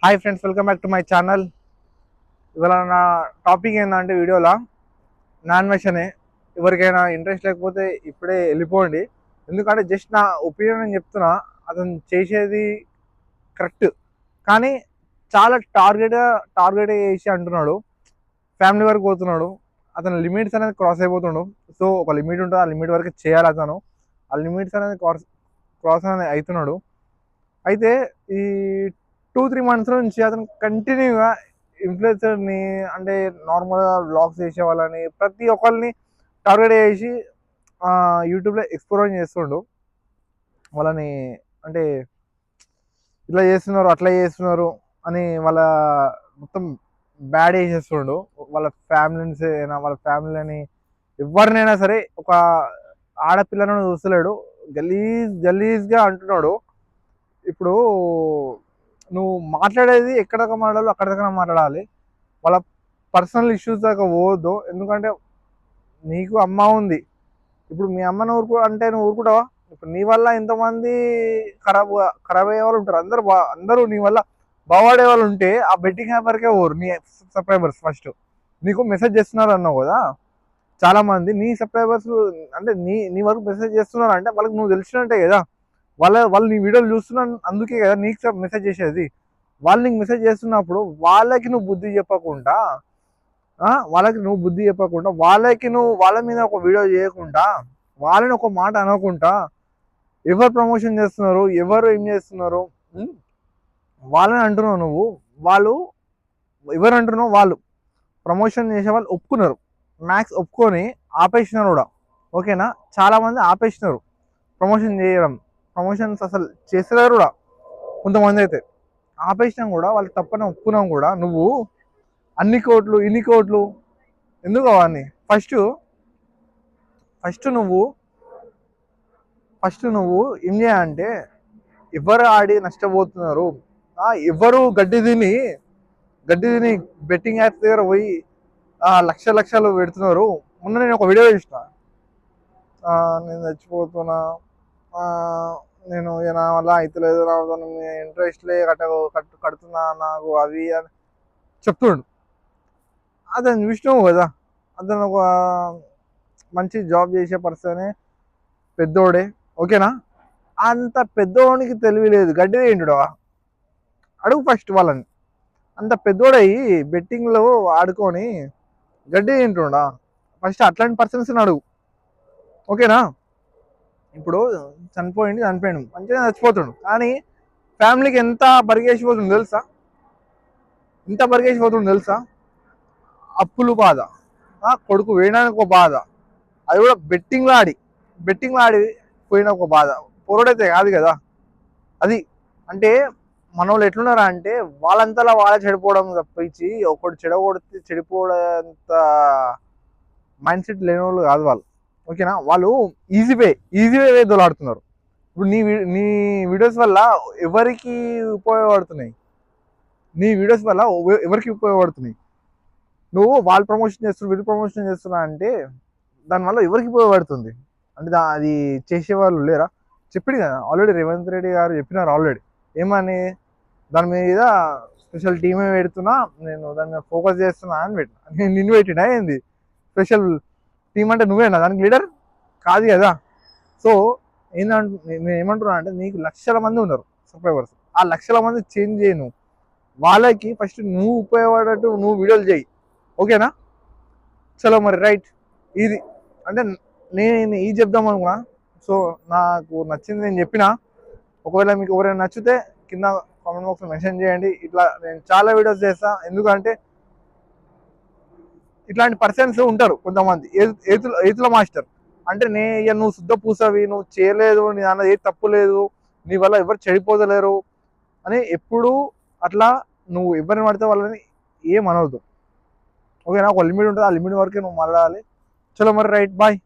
Hi friends, welcome back to my channel. ఇవాళ నా topic ఏంటంటే వీడియోలో నాన్ వెజ్ అనే. ఎవరికైనా ఇంట్రెస్ట్ లేకపోతే ఇప్పుడే వెళ్ళిపోండి. ఎందుకంటే జస్ట్ నా ఒపీనియన్ అని చెప్తున్నా. అతను చేసేది కరెక్ట్, కానీ చాలా టార్గెట్ చేసి అంటున్నాడు. ఫ్యామిలీ వరకు పోతున్నాడు. అతను లిమిట్స్ అనేది క్రాస్ అయిపోతున్నాడు. సో ఒక లిమిట్ ఉంటుంది, ఆ లిమిట్ వరకు చేయాలి అతను. ఆ లిమిట్స్ అనేది క్రాస్ అనేది అవుతున్నాడు. అయితే ఈ 2-3 మంత్స్ నుంచి అతను కంటిన్యూగా ఇన్ఫ్లుయెన్సర్ని, అంటే నార్మల్గా వ్లాగ్స్ చేసే వాళ్ళని, ప్రతి ఒక్కరిని టార్గెట్ చేసి యూట్యూబ్లో ఎక్స్ప్లోర్ చేస్తుండు. వాళ్ళని అంటే ఇట్లా చేస్తున్నారు, అట్లా చేస్తున్నారు అని వాళ్ళ మొత్తం బ్యాడ్ చేసేస్తుండు. వాళ్ళ ఫ్యామిలీస్ అయినా, వాళ్ళ ఫ్యామిలీని ఎవరినైనా సరే, ఒక ఆడపిల్లను చూస్తలేడు. గలీజ్గా అంటున్నాడు. ఇప్పుడు నువ్వు మాట్లాడేది ఎక్కడ దాకా మాట్లాడాలో అక్కడ దాకా మాట్లాడాలి. వాళ్ళ పర్సనల్ ఇష్యూస్ దాకా పోవద్దు. ఎందుకంటే నీకు అమ్మ ఉంది. ఇప్పుడు మీ అమ్మని అంటే నువ్వు ఊరుకుంటావా? ఇప్పుడు నీ వల్ల ఎంతమంది ఖరాబ్ అయ్యే వాళ్ళు ఉంటారు. అందరూ నీ వల్ల బాగుపడే వాళ్ళు ఉంటే ఆ బెట్టింగ్ యాప్ వరకే పోరు. నీ సబ్స్క్రైబర్స్ ఫస్ట్ నీకు మెసేజ్ చేస్తున్నారు అన్నావు కదా. చాలా మంది నీ సబ్స్క్రైబర్స్ అంటే నీ వరకు మెసేజ్ చేస్తున్నారు అంటే వాళ్ళకి నువ్వు తెలిసినట్టే కదా. వాళ్ళు నీ వీడియోలు చూస్తున్నా, అందుకే కదా నీకు మెసేజ్ చేసేది. వాళ్ళు నీకు మెసేజ్ చేస్తున్నప్పుడు వాళ్ళకి నువ్వు బుద్ధి చెప్పకుండా, వాళ్ళకి నువ్వు వాళ్ళ మీద ఒక వీడియో చేయకుండా, వాళ్ళని ఒక మాట అనకుండా, ఎవరు ప్రమోషన్ చేస్తున్నారు, ఎవరు ఏం చేస్తున్నారు వాళ్ళని అంటున్నావు నువ్వు. వాళ్ళు ఎవరు అంటున్నావు? వాళ్ళు ప్రమోషన్ చేసే వాళ్ళు ఒప్పుకున్నారు. మ్యాక్స్ ఒప్పుకొని ఆపేసినారు కూడా. ఓకేనా? చాలామంది ఆపేసినారు ప్రమోషన్ చేయడం. ప్రమోషన్స్ అసలు చేసేవారు కూడా కొంతమంది అయితే. ఆపేసినాం కూడా, వాళ్ళు తప్పని ఒప్పుకున్నాం కూడా, నువ్వు అన్ని కోట్లు ఇన్ని కోట్లు ఎందుకు అవన్నీ? ఫస్ట్ నువ్వు ఏం చేయాలంటే, ఎవరు ఆడి నష్టపోతున్నారు, ఎవరు గడ్డి తిని బెట్టింగ్ యాప్స్ దగ్గర పోయి లక్షలు పెడుతున్నారు. మొన్న నేను ఒక వీడియో చూసిన, నేను చచ్చిపోతున్నా, నేను నా వల్ల అవుతలేదు, నాకు ఇంట్రెస్ట్లే కడుతున్నా నాకు అవి అని చెప్తుండు. అతను చూసినావు కదా, అతను ఒక మంచి జాబ్ చేసే పర్సనే, పెద్దోడే. ఓకేనా? అంత పెద్దోడికి తెలివి లేదు, గడ్డి ఏంటుడు. అడుగు ఫస్ట్ వాళ్ళని. అంత పెద్దోడయి బెట్టింగ్లో ఆడుకొని గడ్డి ఏంటుడా? ఫస్ట్ అట్లాంటి పర్సన్స్ అడుగు. ఓకేనా? ఇప్పుడు చనిపోయాడు, మంచిగా చచ్చిపోతాడు, కానీ ఫ్యామిలీకి ఎంత బరిగేసిపోతుంది తెలుసా? అప్పులు బాధ, కొడుకు వేయడానికి ఒక బాధ, అది కూడా బెట్టింగ్లో ఆడి పోయిన ఒక బాధ. పొరడైతే కాదు కదా అది. అంటే మన వాళ్ళు ఎట్లున్నారా అంటే, వాళ్ళంతలా వాళ్ళే చెడిపోవడం తప్పించి ఒకటి చెడిపోవడంత మైండ్ సెట్ లేని వాళ్ళు కాదు వాళ్ళు. ఓకేనా? వాళ్ళు ఈజీ వే దొలాడుతున్నారు. ఇప్పుడు నీ వీడియోస్ వల్ల ఎవరికి ఉపయోగపడుతున్నాయి? నువ్వు వాళ్ళు ప్రమోషన్ చేస్తున్నారు, వీళ్ళు ప్రమోషన్ చేస్తున్నా అంటే దానివల్ల ఎవరికి ఉపయోగపడుతుంది? అంటే అది చేసేవాళ్ళు లేరా? చెప్పింది కదా ఆల్రెడీ, రేవంత్ రెడ్డి గారు చెప్పినారు ఆల్రెడీ. ఏమని? దాని మీద స్పెషల్ టీమే పెడుతున్నా, నేను దాని మీద ఫోకస్ చేస్తున్నా అని పెట్టినా. నేను నిన్ను పెట్టినా ఏంది? స్పెషల్ టీం అంటే నువ్వేనా దానికి లీడర్? కాదు కదా. సో నేను ఏమంటున్నా అంటే, నీకు లక్షల మంది ఉన్నారు సబ్స్క్రైబర్స్. ఆ లక్షల మంది చేంజ్ చేయను. వాళ్ళకి ఫస్ట్ నువ్వు ఉపయోగపడేట్టు నువ్వు వీడియోలు చేయి. ఓకేనా? చలో మరి, రైట్. ఇది అంటే నేను ఇది చెప్దాం అనుకున్నా. సో నాకు నచ్చింది నేను చెప్పిన. ఒకవేళ మీకు ఎవరైనా నచ్చితే కింద కామెంట్ బాక్స్లో మెన్షన్ చేయండి. ఇట్లా నేను చాలా వీడియోస్ చేస్తా. ఎందుకంటే ఇట్లాంటి పర్సన్స్ ఉంటారు కొంతమంది, ఏతుల మాస్టర్. అంటే నువ్వు శుద్ధ పూసవి, నువ్వు చేయలేదు, నీ దాంట్లో ఏ తప్పు లేదు, నీ వల్ల ఎవరు చెడిపోతలేరు అని ఎప్పుడు అట్లా నువ్వు ఎవరిని పడితే వాళ్ళని ఏం అనవద్దు. ఓకేనా? ఒక లిమిట్ ఉంటుంది, ఆ లిమిట్ వరకే నువ్వు మాట్లాడాలి. చలో మరి, రైట్, బాయ్.